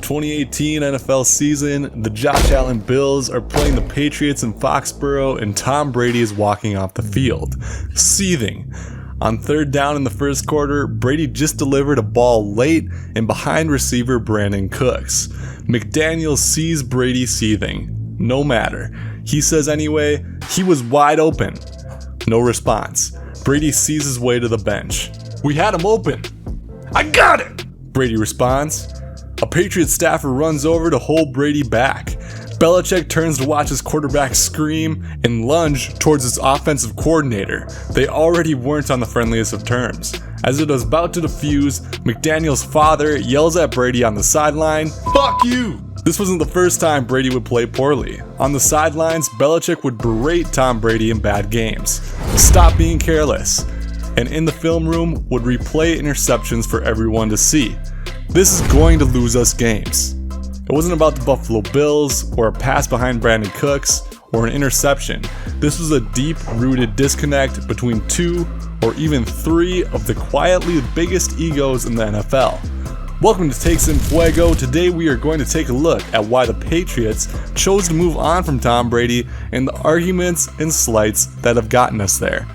2018 NFL season, the Josh Allen Bills are playing the Patriots in Foxborough, and Tom Brady is walking off the field, seething. On third down in the first quarter, Brady just delivered a ball late and behind receiver Brandon Cooks. McDaniels sees Brady seething. No matter. He says anyway, he was wide open. No response. Brady sees his way to the bench. "We had him open." "I got it," Brady responds. A Patriots staffer runs over to hold Brady back. Belichick turns to watch his quarterback scream and lunge towards his offensive coordinator. They already weren't on the friendliest of terms. As it was about to defuse, McDaniels' father yells at Brady on the sideline, "Fuck you!" This wasn't the first time Brady would play poorly. On the sidelines, Belichick would berate Tom Brady in bad games. "Stop being careless." And in the film room would replay interceptions for everyone to see. This is going to lose us games. It wasn't about the Buffalo Bills, or a pass behind Brandon Cooks, or an interception. This was a deep-rooted disconnect between two or even three of the quietly biggest egos in the NFL. Welcome to Takes in Fuego. Today we are going to take a look at why the Patriots chose to move on from Tom Brady and the arguments and slights that have gotten us there.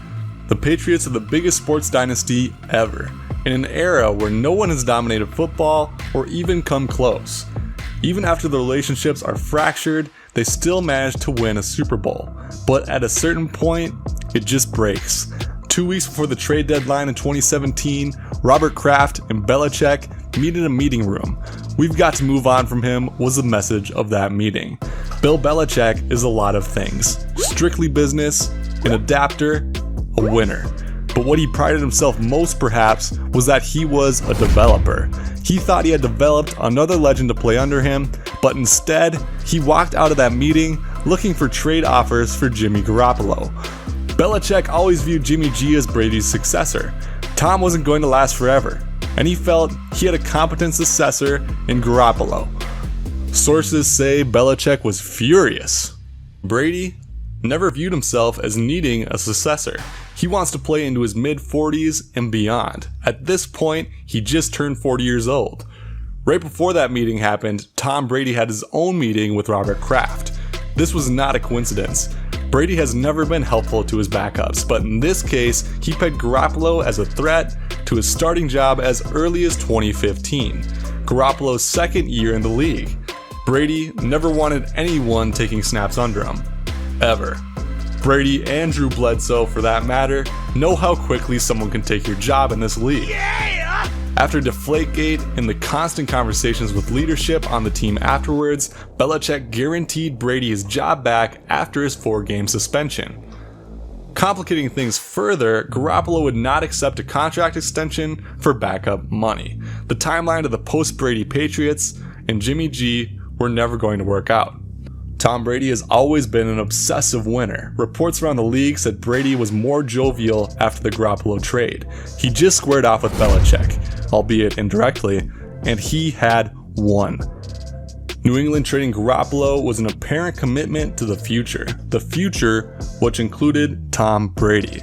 The Patriots are the biggest sports dynasty ever, in an era where no one has dominated football or even come close. Even after the relationships are fractured, they still manage to win a Super Bowl. But at a certain point, it just breaks. 2 weeks before the trade deadline in 2017, Robert Kraft and Belichick meet in a meeting room. "We've got to move on from him," was the message of that meeting. Bill Belichick is a lot of things. Strictly business, an adapter, a winner. But what he prided himself most perhaps was that he was a developer. He thought he had developed another legend to play under him, but instead, he walked out of that meeting looking for trade offers for Jimmy Garoppolo. Belichick always viewed Jimmy G as Brady's successor. Tom wasn't going to last forever, and he felt he had a competent successor in Garoppolo. Sources say Belichick was furious. Brady never viewed himself as needing a successor. He wants to play into his mid-40s and beyond. At this point, he just turned 40 years old. Right before that meeting happened, Tom Brady had his own meeting with Robert Kraft. This was not a coincidence. Brady has never been helpful to his backups, but in this case, he pegged Garoppolo as a threat to his starting job as early as 2015, Garoppolo's second year in the league. Brady never wanted anyone taking snaps under him. Ever. Brady and Drew Bledsoe, for that matter, know how quickly someone can take your job in this league. Yeah! After Deflategate and the constant conversations with leadership on the team afterwards, Belichick guaranteed Brady his job back after his 4-game suspension. Complicating things further, Garoppolo would not accept a contract extension for backup money. The timeline of the post-Brady Patriots and Jimmy G were never going to work out. Tom Brady has always been an obsessive winner. Reports around the league said Brady was more jovial after the Garoppolo trade. He just squared off with Belichick, albeit indirectly, and he had won. New England trading Garoppolo was an apparent commitment to the future which included Tom Brady.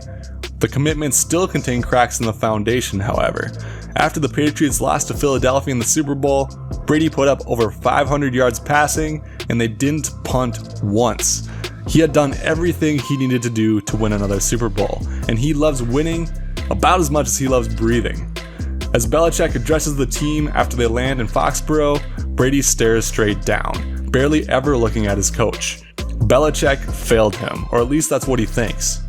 The commitment still contained cracks in the foundation, however. After the Patriots lost to Philadelphia in the Super Bowl, Brady put up over 500 yards passing, and they didn't punt once. He had done everything he needed to do to win another Super Bowl, and he loves winning about as much as he loves breathing. As Belichick addresses the team after they land in Foxborough, Brady stares straight down, barely ever looking at his coach. Belichick failed him, or at least that's what he thinks.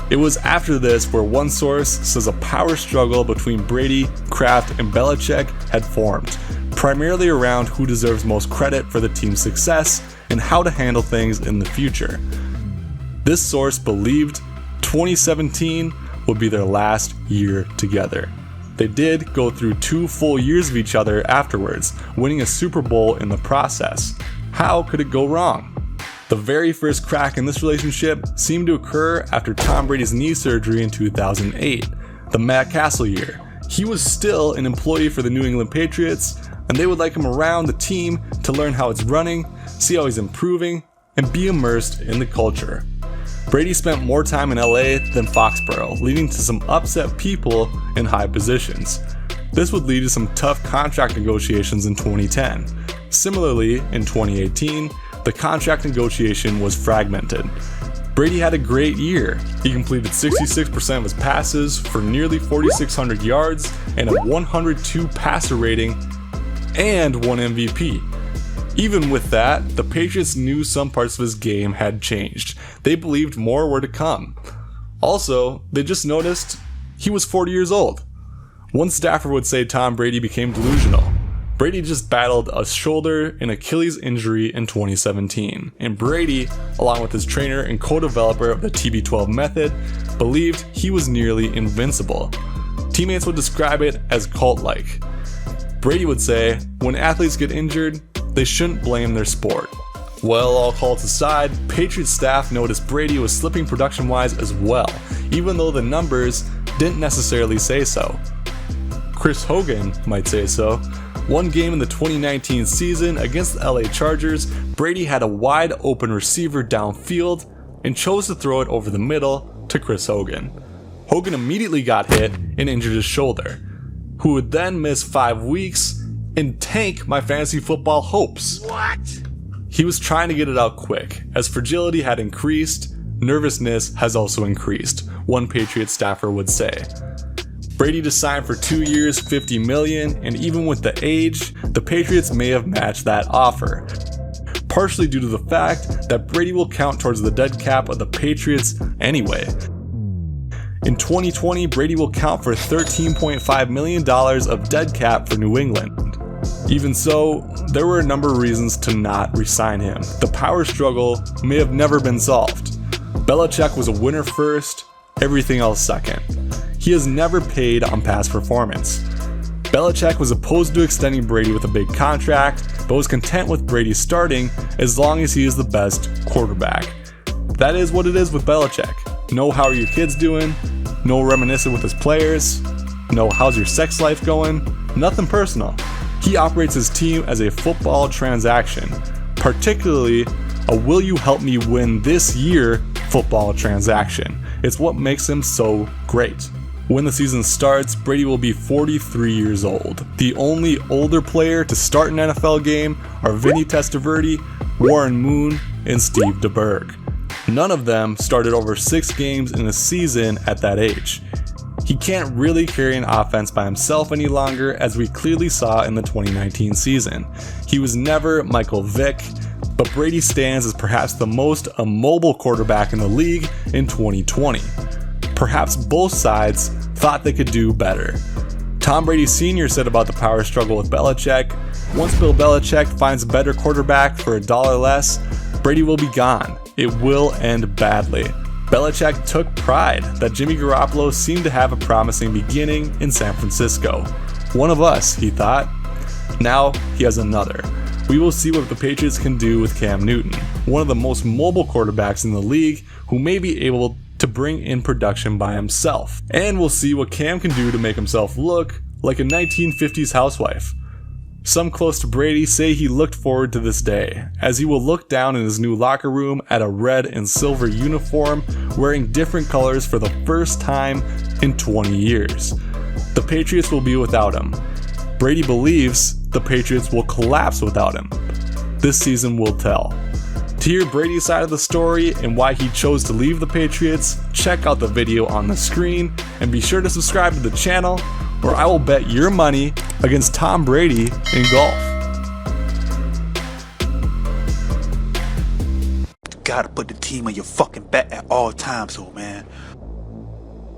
It was after this where one source says a power struggle between Brady, Kraft, and Belichick had formed, primarily around who deserves most credit for the team's success and how to handle things in the future. This source believed 2017 would be their last year together. They did go through 2 full years of each other afterwards, winning a Super Bowl in the process. How could it go wrong? The very first crack in this relationship seemed to occur after Tom Brady's knee surgery in 2008, the Matt Castle year. He was still an employee for the New England Patriots, and they would like him around the team to learn how it's running, see how he's improving, and be immersed in the culture. Brady spent more time in LA than Foxborough, leading to some upset people in high positions. This would lead to some tough contract negotiations in 2010. Similarly, in 2018, the contract negotiation was fragmented. Brady had a great year. He completed 66% of his passes for nearly 4,600 yards and a 102 passer rating and won MVP. Even with that, the Patriots knew some parts of his game had changed. They believed more were to come. Also, they just noticed he was 40 years old. One staffer would say Tom Brady became delusional. Brady just battled a shoulder and Achilles injury in 2017, and Brady, along with his trainer and co-developer of the TB12 method, believed he was nearly invincible. Teammates would describe it as cult-like. Brady would say, when athletes get injured, they shouldn't blame their sport. Well, all cults aside, Patriots staff noticed Brady was slipping production-wise as well, even though the numbers didn't necessarily say so. Chris Hogan might say so. One game in the 2019 season against the LA Chargers, Brady had a wide open receiver downfield and chose to throw it over the middle to Chris Hogan. Hogan immediately got hit and injured his shoulder, who would then miss 5 weeks and tank my fantasy football hopes. What? He was trying to get it out quick. As fragility had increased, nervousness has also increased, one Patriots staffer would say. Brady just signed for 2 years, $50 million, and even with the age, the Patriots may have matched that offer. Partially due to the fact that Brady will count towards the dead cap of the Patriots anyway. In 2020, Brady will count for $13.5 million of dead cap for New England. Even so, there were a number of reasons to not re-sign him. The power struggle may have never been solved. Belichick was a winner first, everything else second. He has never paid on past performance. Belichick was opposed to extending Brady with a big contract, but was content with Brady starting as long as he is the best quarterback. That is what it is with Belichick. No, how are your kids doing? No reminiscing with his players. No, how's your sex life going? Nothing personal. He operates his team as a football transaction, particularly a will you help me win this year football transaction. It's what makes him so great. When the season starts, Brady will be 43 years old. The only older player to start an NFL game are Vinny Testaverde, Warren Moon, and Steve DeBerg. None of them started over 6 games in a season at that age. He can't really carry an offense by himself any longer, as we clearly saw in the 2019 season. He was never Michael Vick, but Brady stands as perhaps the most immobile quarterback in the league in 2020. Perhaps both sides thought they could do better. Tom Brady Sr. said about the power struggle with Belichick, once Bill Belichick finds a better quarterback for $1 less, Brady will be gone. It will end badly. Belichick took pride that Jimmy Garoppolo seemed to have a promising beginning in San Francisco. One of us, he thought. Now he has another. We will see what the Patriots can do with Cam Newton, one of the most mobile quarterbacks in the league who may be able to bring in production by himself. And we'll see what Cam can do to make himself look like a 1950s housewife. Some close to Brady say he looked forward to this day, as he will look down in his new locker room at a red and silver uniform wearing different colors for the first time in 20 years. The Patriots will be without him. Brady believes the Patriots will collapse without him. This season will tell. To hear Brady's side of the story and why he chose to leave the Patriots, check out the video on the screen and be sure to subscribe to the channel, or I will bet your money against Tom Brady in golf. You gotta put the team on your fucking back at all times, though, man.